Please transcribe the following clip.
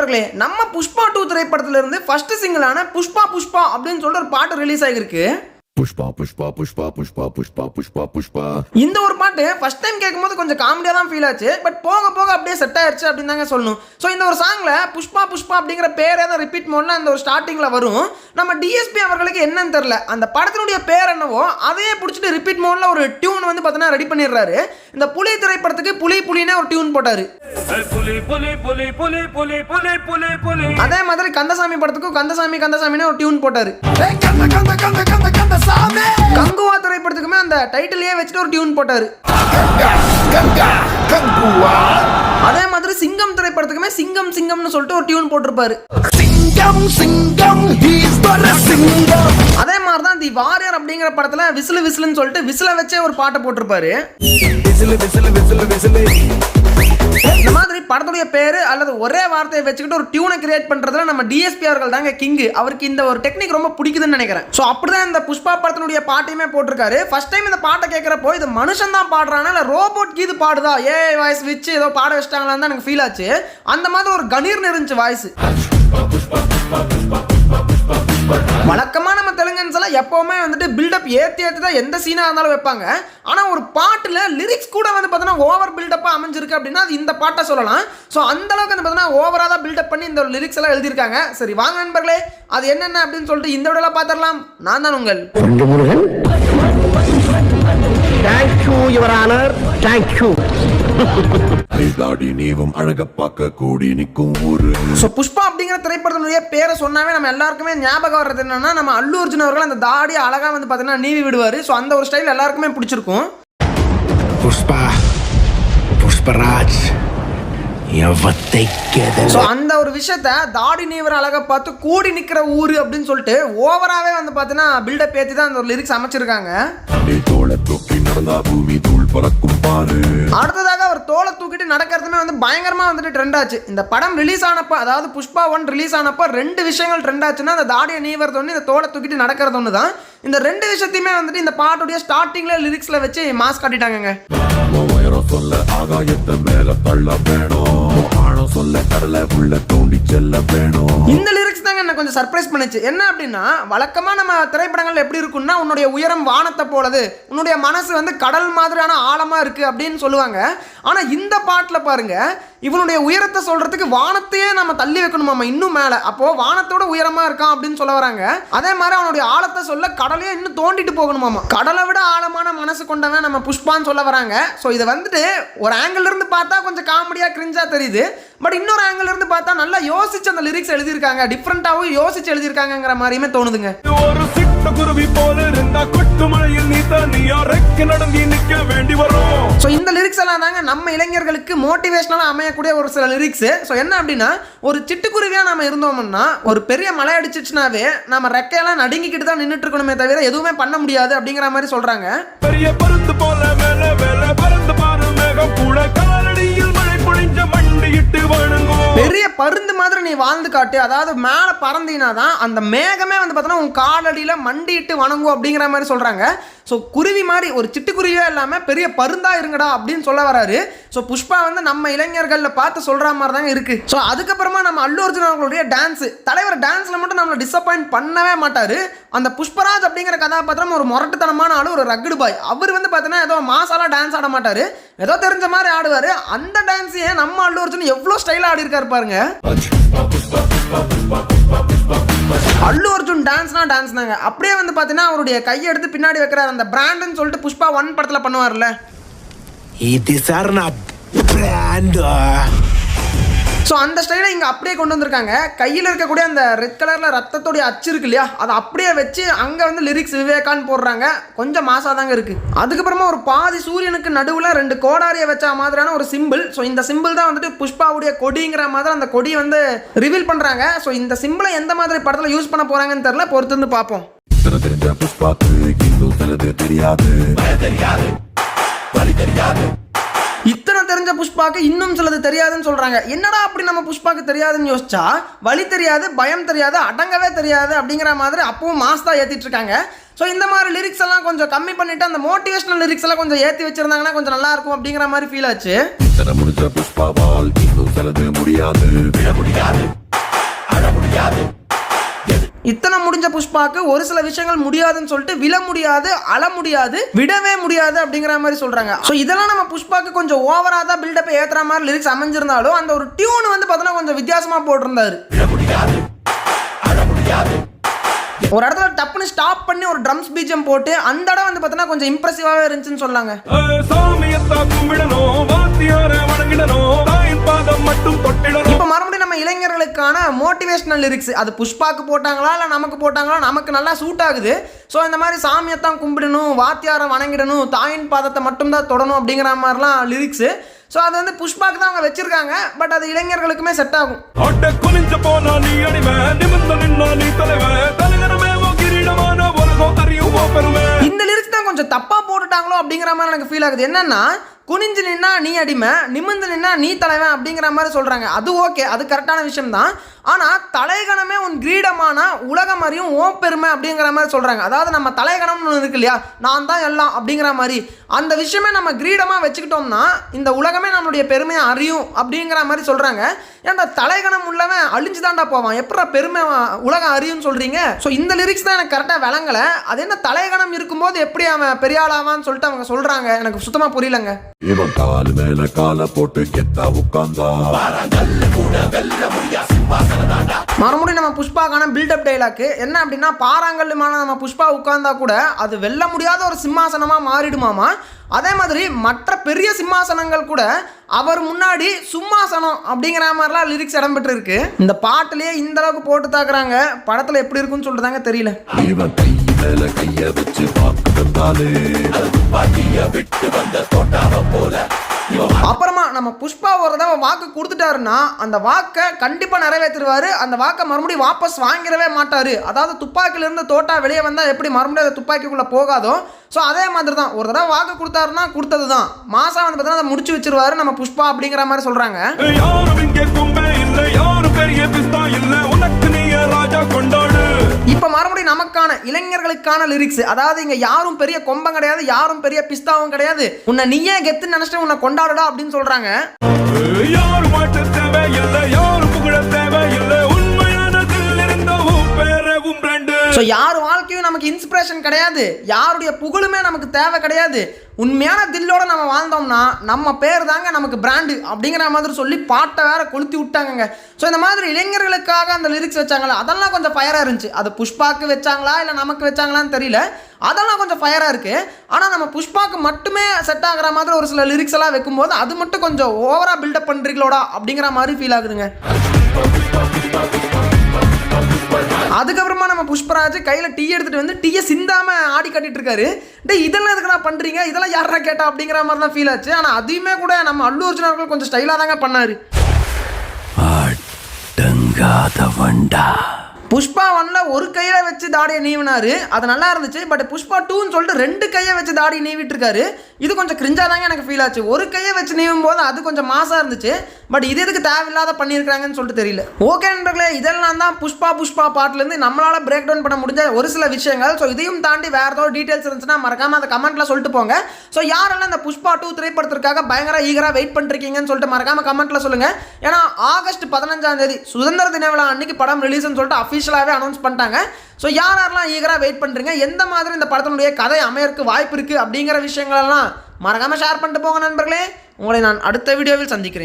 நண்பர்களே, நம்ம புஷ்பா 2 திரைப்படத்துல இருந்து ஃபர்ஸ்ட் சிங்கிளான புஷ்பா புஷ்பா அப்படின்னு சொல்லிட்டு ஒரு பாட்டு ரிலீஸ் ஆகிருக்கு. புஷ்பா புஷ்பா புஷ்பா புஷ்பா புஷ்பா புஷ்பா புஷ்பா. இந்த ஒரு பாட்டு ஃபர்ஸ்ட் டைம் கேட்கும்போது கொஞ்சம் காமெடியா தான் ஃபீல் ஆச்சு. பட் போக போக அப்படியே செட் ஆயிருச்சு அப்படின்னு தாங்க சொல்லணும். ஸோ இந்த ஒரு சாங்ல புஷ்பா புஷ்பா அப்படிங்கிற பேரே தான் ரிப்பீட் மோட்ல அந்த ஒரு ஸ்டார்டிங்ல வரும். நம்ம டிஎஸ்பி அவர்களுக்கு என்னன்னு தெரியல, அந்த படத்தினுடைய பேர் என்னவோ அதையே பிடிச்சிட்டு ரிப்பீட் மோட்ல ஒரு டியூன் வந்து பார்த்தீங்கன்னா ரெடி பண்ணிடுறாரு. இந்த புலி திரைப்படத்துக்கு புலி புலினே ஒரு டியூன் போட்டாரு. அதே மாதிரி கந்தசாமி படத்துக்கும் கந்தசாமி கந்தசாமின்னு ஒரு டியூன் போட்டாரு. கங்குவா திரைப்படத்துக்குமே அந்த டைட்டிலே வச்சுட்டு ஒரு டியூன் போட்டாரு. அதே மாதிரி சிங்கம் திரைப்படத்துக்குமே சிங்கம் சிங்கம்னு சொல்லிட்டு ஒரு டியூன் போட்டிருப்பாரு. அதே மாதிரி தான் தி வாரியர் அப்படிங்கிற படத்துல விசிலு விசிலுன்னு சொல்லிட்டு விசில வச்சே ஒரு பாட்டை போட்டிருப்பாரு. இந்த மாதிரி படத்துடைய பேரு அல்லது ஒரே வார்த்தையை வச்சுக்கிட்டு ஒரு டியூனை கிரியேட் பண்றதுல நம்ம டிஎஸ்பி அவர்கள் தாங்க கிங். அவருக்கு இந்த ஒரு டெக்னிக் ரொம்ப பிடிக்குதுன்னு நினைக்கிறேன். சோ அப்படிதான் இந்த புஷ்பா படத்தினுடைய பாட்டையுமே போட்டிருக்காரு. ஃபர்ஸ்ட் டைம் இந்த பாட்டை கேட்கிறப்போ இது மனுஷன் தான் பாடுறானா இல்ல ரோபோட் கீது பாடுதா, ஏஐ வாய்ஸ் வச்சு ஏதோ பாட வச்சிட்டாங்களான்னு தான் எனக்கு ஃபீல் ஆச்சு. அந்த மாதிரி ஒரு கணீர்னு இருந்துச்சு வாய்ஸ். வழக்கமா நம்ம தெலுங்கன்ஸ் எல்லாம் எப்பவுமே வந்துட்டு பில்டப் ஏத்தி தான் எந்த சீனா இருந்தாலும் வைப்பாங்க. ஆனா ஒரு பாட்டுல லிரிக்ஸ் கூட வந்து பார்த்தீங்கன்னா ஓவர் பில்டப்பா அமைஞ்சிருக்கு அப்படின்னா அது இந்த பாட்டை சொல்லலாம். ஸோ அந்த அளவுக்கு வந்து பார்த்தீங்கன்னா ஓவரா தான் பில்டப் பண்ணி இந்த லிரிக்ஸ் எல்லாம் எழுதியிருக்காங்க. சரி வாங்க நண்பர்களே, அது என்னென்ன அப்படின்னு சொல்லிட்டு இந்த விடலாம் பார்த்துடலாம். நான் தான் உங்கள் thank you your honour, thank you. Pushpa அப்படிங்கிற திரைப்படத்தினுடைய பேரை சொன்னாவே நம்ம எல்லாருக்குமே ஞாபகம் வர்றது என்னன்னா, நம்ம அல்லு அர்ஜுன் அவர்கள் அந்த தாடி அழகா வந்து பார்த்தீங்கன்னா நீவி விடுவாரு. ஸோ அந்த ஒரு ஸ்டைல் எல்லாருக்குமே பிடிச்சிருக்கும். புஷ்பா புஷ்பராஜ் அந்த ஒரு விஷயத்த தாடி நீவர் அழகா பார்த்து கூடி நிக்கிற ஊரு அப்படின்னு சொல்லிட்டு ஓவராவே வந்து பார்த்தீங்கன்னா பில்டப் ஏத்தி தான் அந்த ஒரு லிரிக்ஸ் அமைச்சிருக்காங்க. அடுத்ததாக அவர் தோலை தூக்கிட்டு நடக்கிறதுமே வந்து பயங்கரமா வந்துட்டு ட்ரெண்ட் ஆச்சு. இந்த படம் ரிலீஸ் ஆனப்ப, அதாவது புஷ்பா 1 ரிலீஸ் ஆனப்ப 2 விஷயங்கள் ட்ரெண்ட் ஆச்சுன்னா அந்த தாடியை நீவறது ஒன்று, இந்த தோலை தூக்கிட்டு நடக்கிறது ஒன்று தான். இந்த 2 விஷயத்தையுமே வந்துட்டு இந்த பாட்டுடைய ஸ்டார்டிங்ல லிரிக்ஸ்ல வச்சு மாஸ் காட்டிட்டாங்க. இந்த லிரிக்ஸ் தாங்க என்ன கொஞ்சம் சர்ப்ரைஸ் பண்ணுச்சு. என்ன அப்படின்னா, வழக்கமா நம்ம திரைப்படங்கள் எப்படி இருக்குன்னா, உன்னுடைய உயரம் வானத்தை போலது, உன்னுடைய மனசு வந்து கடல் மாதிரியான ஆழமா இருக்கு அப்படின்னு சொல்லுவாங்க. ஆனா இந்த பாட்டுல பாருங்க, இவனுடைய உயரத்தை சொல்றதுக்கு வானத்தையே நம்ம தள்ளி வைக்கணுமாமா இன்னும் மேல. அப்போ வானத்தோட உயரமா இருக்கான் அப்படின்னு சொல்ல வராங்க. அதே மாதிரி அவனுடைய ஆழத்தை சொல்ல கடலையே இன்னும் தோண்டிட்டு போகணுமாமா. கடலை விட ஆழமான மனசு கொண்டவன் நம்ம புஷ்பான்னு சொல்ல வராங்க. ஸோ இதை வந்துட்டு ஒரு ஆங்கிள் இருந்து பார்த்தா கொஞ்சம் காமெடியா கிரிஞ்சா தெரியுது. பட் இன்னொரு ஆங்கிள் இருந்து பார்த்தா நல்லா யோசிச்சு அந்த லிரிக்ஸ் எழுதியிருக்காங்க, டிஃப்ரெண்டாவும் யோசிச்சு எழுதியிருக்காங்கிற மாதிரியுமே தோணுதுங்க. ஒரு சிட்டுக்குருவி போல இருந்தா கொட்டுமலையில் நீ தனியா ரெக்க நடங்கி நிக்க வேண்டி வரும். ஸோ இந்த லிரிக்ஸ் எல்லாம் தாங்க நம்ம இளைஞர்களுக்கு மோட்டிவேஷனலா அமையக்கூடிய ஒரு சில லிரிக்ஸ். ஸோ என்ன அப்படின்னா, ஒரு சிட்டுக்குருவியா நாம இருந்தோம்னா ஒரு பெரிய மழை அடிச்சிச்சுனாவே நம்ம ரெக்கையெல்லாம் நடுங்கிக்கிட்டு தான் நின்றுட்டு இருக்கணுமே தவிர எதுவுமே பண்ண முடியாது அப்படிங்கிற மாதிரி சொல்றாங்க. பெரிய பருந்து போல மேல மேல பறந்து பாரு மேகம் கூட காலடியில் மழை பொழிஞ்ச மண்டியிட்டு வணங்கும். பெரிய பருந்து மாதிரி நீ வாழ்ந்து காட்டு, அதாவது மேல பறந்தீனா தான் அந்த மேகமே வந்து பார்த்தோன்னா உன் காலடியில மண்டிட்டு வணங்கும் அப்படிங்கிற மாதிரி சொல்றாங்க. ஸோ குருவி மாதிரி ஒரு சிட்டுக்குருவியே இல்லாமல் பெரிய பருந்தா இருங்கடா அப்படின்னு சொல்ல வராரு. ஸோ புஷ்பா வந்து நம்ம இளைஞர்களில் பார்த்து சொல்ற மாதிரி தாங்க இருக்கு. ஸோ அதுக்கப்புறமா நம்ம அல்லு அர்ஜுன் அவர்களுடைய டான்ஸ், தலைவர் டான்ஸ்ல மட்டும் நம்மளை டிசப்பாயிண்ட் பண்ணவே மாட்டாரு. அந்த புஷ்பராஜ் அப்படிங்கிற கதாபாத்திரம் ஒரு முரட்டுத்தனமான ஆளு, ஒரு ரக்கடு பாய். அவர் வந்து பார்த்தீங்கன்னா ஏதோ மாசாலா டான்ஸ் ஆட மாட்டாரு, ஏதோ தெரிஞ்ச மாதிரி ஆடுவாரு. அந்த டான்ஸையே நம்ம அல்லு அர்ஜுன் எவ்வளோ ஸ்டைலாக ஆடி இருக்காரு பாருங்க. அல்லு அர்ஜுன் டான்ஸ்னா டான்ஸ் தாங்க. அப்படியே வந்து பார்த்தீங்கன்னா அவருடைய கையை எடுத்து பின்னாடி வைக்கிறார், அந்த பிராண்ட்னு சொல்லிட்டு புஷ்பா 1 படத்தில் பண்ணுவார்ல. இது சரணா பிராண்ட். ஸோ அந்த ஸ்டைலை இங்கே அப்படியே கொண்டு வந்திருக்காங்க. கையில் இருக்கக்கூடிய அந்த ரெட் கலரில் ரத்தத்தோடைய அச்சு இருக்கு இல்லையா, அதை அப்படியே வச்சு அங்கே வந்து லிரிக்ஸ் விவேகான்னு போடுறாங்க. கொஞ்சம் மாசாக தாங்க இருக்குது. அதுக்கப்புறமா ஒரு பாதி சூரியனுக்கு நடுவில் 2 கோடாரியை வச்ச மாதிரியான ஒரு சிம்பிள். ஸோ இந்த சிம்பிள் தான் வந்துட்டு புஷ்பாவுடைய கொடிங்கிற மாதிரி அந்த கொடியை வந்து ரிவீல் பண்ணுறாங்க. ஸோ இந்த சிம்பிளை எந்த மாதிரி படத்தில் யூஸ் பண்ண போகிறாங்கன்னு தெரியல, பொறுத்து வந்து பார்ப்போம். இத்தனை தெரிஞ்ச புஷ்பாக்கு இன்னும் சிலது தெரியாதுன்னு சொல்றாங்க. என்னடா அப்படி நம்ம புஷ்பாக்கு தெரியாதுன்னு யோசிச்சா, வலி தெரியாது, பயம் தெரியாது, அடங்கவே தெரியாது அப்படிங்கிற மாதிரி அப்பவும் மாஸ்தா ஏத்திட்டு இருக்காங்க. ஸோ இந்த மாதிரி லிரிக்ஸ் எல்லாம் கொஞ்சம் கம்மி பண்ணிட்டு அந்த மோட்டிவேஷனல் லிரிக்ஸ் எல்லாம் கொஞ்சம் ஏற்றி வச்சிருந்தாங்கன்னா கொஞ்சம் நல்லா இருக்கும் அப்படிங்கிற மாதிரி ஃபீல் ஆச்சு. சிலது முடியாது விட முடியாது அழ முடியாது. இத்தனை முடிஞ்ச புஷ்பாக்கு ஒரு சில விஷயங்கள் முடியாதுன்னு சொல்லிட்டு விழ முடியாது, அழ முடியாது, விடவே முடியாது அப்படிங்கிற மாதிரி சொல்றாங்க. ஸோ இதெல்லாம் நம்ம புஷ்பாக்கு கொஞ்சம் ஓவரா தான் பில்டப் ஏத்துற மாதிரி லிரிக்ஸ் அமைஞ்சிருந்தாலும் அந்த ஒரு டியூன் வந்து பார்த்தோன்னா கொஞ்சம் வித்தியாசமா போட்டிருந்தாரு. விட முடியாது அழ முடியாது. ஒரு இடத்துல டப்புன்னு ஸ்டாப் பண்ணி ஒரு ட்ரம்ஸ் பீஜம் போட்டு அந்த இடம் வந்து பார்த்தோன்னா கொஞ்சம் இம்ப்ரெசிவாவே இருந்துச்சுன்னு சொன்னாங்க. சாமியத்தா கும்பிடணும், வாத்தியார வணங்கிடணும், தாயின் பாதம் மட்டும் தொட்டிடணும். இப்போ மறுபடியும் நம்ம இளைஞர்களுக்கான மோட்டிவேஷனல் லிரிக்ஸ் அது புஷ்பாக்கு போட்டாங்களா இல்லை நமக்கு போட்டாங்களா, நமக்கு நல்லா சூட் ஆகுது. ஸோ இந்த மாதிரி சாமியத்தான் கும்பிடணும், வாத்தியாரை வணங்கிடணும், தாயின் பாதத்தை மட்டும்தான் தொடணும் அப்படிங்கிற மாதிரிலாம் லிரிக்ஸு. ஸோ அது வந்து புஷ்பாக்கு தான் அவங்க வச்சிருக்காங்க. பட் அது இளைஞர்களுக்குமே செட் ஆகும். ஆட்ட குனிஞ்ச போனா நீ அடிமை, நிமிர்ந்து நின்னா நீ தலைவன், தலைவனமே கிரீடமான உலகம் அறியுமோ பெருமை. இந்த லிரிக்ஸ் தான் கொஞ்சம் தப்பா போட்டுட்டாங்களோ அப்படிங்கிற மாதிரி எனக்கு ஃபீல் ஆகுது. என்னன்னா குனிஞ்சு நின்னா நீ அடிமை, நிமிர்ந்து நின்னா நீ தலைவன் அப்படிங்கிற மாதிரி சொல்றாங்க. அது ஓகே, அது கரெக்டான விஷயம் தான். ஆனால் தலைகணமே உன் கிரீடமான உலகம் அறியும் ஓ பெருமை அப்படிங்கிற மாதிரி சொல்றாங்க. அதாவது நம்ம தலைகணம்னு ஒன்று இருக்கு இல்லையா, நான் தான் எல்லாம் அப்படிங்கிற மாதிரி அந்த விஷயமே நம்ம கிரீடமாக வச்சுக்கிட்டோம்னா இந்த உலகமே நம்மளுடைய பெருமையை அறியும் அப்படிங்கிற மாதிரி சொல்றாங்க. ஏன்டா தலைகணம் உள்ளவன் அழிஞ்சு தாண்டா போவான், எப்படா பெருமை உலகம் அறியும்னு சொல்றீங்க? ஸோ இந்த லிரிக்ஸ் தான் எனக்கு கரெக்டாக விளங்கலை. அது என்ன தலைகணம் இருக்கும்போது எப்படி அவன் பெரிய ஆளாவான்னு சொல்லிட்டு அவங்க சொல்றாங்க, எனக்கு சுத்தமாக புரியலங்க. இவன் கால் மேல கால போட்டு கெத்தா உட்கார்ந்தா மறுபடியும் நம்ம புஷ்பாக்கான பில்டப் டைலாக் என்ன அப்படின்னா, பாறாங்கல்லுமான நம்ம புஷ்பா உட்கார்ந்தா கூட அது வெல்ல முடியாத ஒரு சிம்மாசனமா மாறிடுமாமா. அதே மாதிரி மற்ற பெரிய சிம்மாசனங்கள் கூட அவர் முன்னாடி சும்மாசனம் அப்படிங்கிற மாதிரிலாம் லிரிக்ஸ் இடம்பெற்று இருக்கு. இந்த பாட்டுலயே இந்த அளவுக்கு போட்டு தாக்குறாங்க, படத்துல எப்படி இருக்குன்னு சொல்றதாங்க தெரியல. இவன் கை மேல கைய வச்சு பார்க்க வந்தாலே விட்டு வந்த தோட்டாவ போல. அப்புறமா நம்ம புஷ்பா ஒரு தடவை வாக்கு கொடுத்துட்டாருன்னா அந்த வாக்கை கண்டிப்பா நிறைவேற்றிடுவாரு. அந்த வாக்கை மறுபடியும் வாபஸ் வாங்கிடவே மாட்டாரு. அதாவது துப்பாக்கில இருந்து தோட்டா வெளியே வந்தா எப்படி மறுபடியும் அந்த துப்பாக்கிக்குள்ள போகாதோ, ஸோ அதே மாதிரி தான் ஒரு தடவை வாக்கு கொடுத்தாருன்னா கொடுத்தது தான். மாசா வந்து பார்த்தீங்கன்னா அதை முடிச்சு வச்சிருவாரு நம்ம புஷ்பா அப்படிங்கிற மாதிரி சொல்றாங்க. யாரும் இங்கே கும்பே இல்லை, யாரும் பெரிய பிஸ்தா இல்லை, உனக்கு நீயே ராஜா கொண்டாடு. இப்ப மறுபடியும் நமக்கான இளைஞர்களுக்கான லிரிக்ஸ், அதாவது இங்க யாரும் பெரிய கொம்பம் கிடையாது, யாரும் பெரிய பிஸ்தாவும் கிடையாது, உன்னை நீயே கெத்துன்னு நினைச்சிட்டு உன்னை கொண்டாடுடா அப்படின்னு சொல்றாங்க. யாரும் மாற்ற தேவை இல்லை, யாரும் புகழ தேவை இல்லை, உண்மையானதில் இருந்த பேரவும் ரெண்டு. ஸோ யார் வாழ்க்கையும் நமக்கு இன்ஸ்பிரேஷன் கிடையாது, யாருடைய புகழுமே நமக்கு தேவை கிடையாது. உண்மையான தில்லோட நம்ம வாழ்ந்தோம்னா நம்ம பேர் தாங்க நமக்கு பிராண்டு அப்படிங்கிற மாதிரி சொல்லி பாட்டை வேற கொளுத்தி விட்டாங்க. ஸோ இந்த மாதிரி இளைஞர்களுக்காக அந்த லிரிக்ஸ் வச்சாங்களா, அதெல்லாம் கொஞ்சம் ஃபயராக இருந்துச்சு. அது புஷ்பாக்கு வச்சாங்களா இல்லை நமக்கு வச்சாங்களான்னு தெரியல, அதெல்லாம் கொஞ்சம் ஃபயராக இருக்கு. ஆனால் நம்ம புஷ்பாக்கு மட்டுமே செட் ஆகிற மாதிரி ஒரு சில லிரிக்ஸ் எல்லாம் வைக்கும்போது அது மட்டும் கொஞ்சம் ஓவரா பில்டப் பண்றீங்களோடா அப்படிங்கிற மாதிரி ஃபீல் ஆகுதுங்க. அதுக்கப்புறமா நம்ம புஷ்பராஜ் கையில டீ எடுத்துட்டு வந்து டீயை சிந்தாம ஆடி கட்டிட்டு இருக்காரு. டேய் இதெல்லாம் எதுக்குடா பண்றீங்க, இதெல்லாம் யாரா கேட்டா அப்படிங்கிற மாதிரி தான் ஃபீல் ஆச்சு. ஆனா அதையுமே கூட நம்ம அல்லு அர்ஜுன் அவர்கள் கொஞ்சம் ஸ்டைலா தாங்க பண்ணாரு. புஷ்பா 1ல ஒரு கையில வச்சு தாடியை நீவினாரு, அது நல்லா இருந்துச்சு. பட் புஷ்பா 2ன்னு சொல்லிட்டு 2 கையை வச்சு தாடி நீவிட்டு இருக்காரு. இது கொஞ்சம் கிரிஞ்சா தாங்க எனக்கு ஃபீல் ஆச்சு. ஒரு கையை வச்சு நீவும் போது அது கொஞ்சம் மாசா இருந்துச்சு. பட் இது எதுக்கு தேவையில்லாத பண்ணியிருக்காங்கன்னு சொல்லிட்டு தெரியல. ஓகே நண்பர்களே, இதெல்லாம் தான் புஷ்பா பாட்டுலேருந்து நம்மளால பிரேக் டவுன் பண்ண முடிஞ்ச ஒரு சில விஷயங்கள். ஸோ இதையும் தாண்டி வேற ஏதாவது டீட்டெயில்ஸ் இருந்துச்சுன்னா மறக்காம அந்த கமெண்ட்ல சொல்லிட்டு போங்க. ஸோ யாரெல்லாம் இந்த புஷ்பா 2 திரைப்படத்திற்காக பயங்கர ஈகரா வெயிட் பண்ணிருக்கீங்கன்னு சொல்லிட்டு மறக்காம கமெண்ட்ல சொல்லுங்க. ஏன்னா ஆகஸ்ட் 15ஆம் தேதி சுதந்திர தின விழா அன்னைக்கு படம் ரிலீஸ்னு சொல்லிட்டு அஃபிஷியலாகவே அனௌன்ஸ் பண்ணிட்டாங்க. ஸோ யாரெல்லாம் ஈகராக வெயிட் பண்ணுறீங்க, எந்த மாதிரி இந்த படத்தினுடைய கதை அமையறதுக்கு வாய்ப்பு இருக்குது அப்படிங்கிற விஷயங்களெல்லாம் மறக்காமல் ஷேர் பண்ணிட்டு போங்க நண்பர்களே. உங்களை நான் அடுத்த வீடியோவில் சந்திக்கிறேன்.